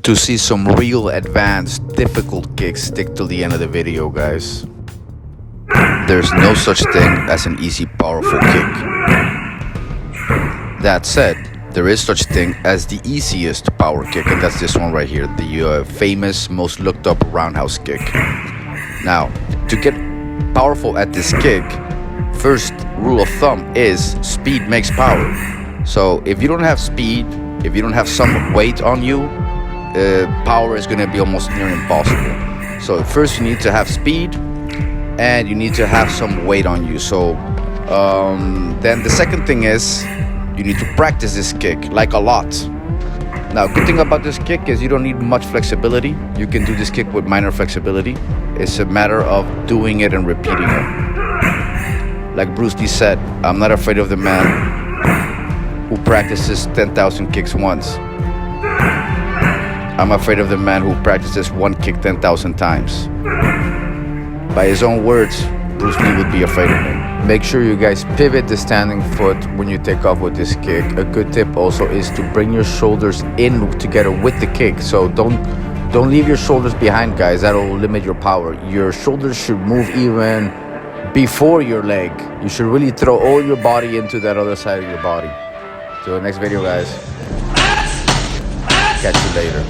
To see some real advanced, difficult kicks, stick till the end of the video, guys. There's no such thing as an easy, powerful kick. That said, there is such thing as the easiest power kick, and that's this one right here, the famous, most looked up roundhouse kick. Now, to get powerful at this kick, first rule of thumb is speed makes power. So if you don't have speed, if you don't have some weight on you, power is going to be almost near impossible. So first you need to have speed, and you need to have some weight on you. So then the second thing is you need to practice this kick, like a lot. Now, good thing about this kick is you don't need much flexibility. You can do this kick with minor flexibility. It's a matter of doing it and repeating it. Like Bruce Lee said, I'm not afraid of the man who practices 10,000 kicks once. I'm afraid of the man who practices one kick 10,000 times. By his own words, Bruce Lee would be afraid of him. Make sure you guys pivot the standing foot when you take off with this kick. A good tip also is to bring your shoulders in together with the kick. So don't leave your shoulders behind, guys. That'll limit your power. Your shoulders should move even before your leg. You should really throw all your body into that other side of your body. Till the next video, guys. Catch you later.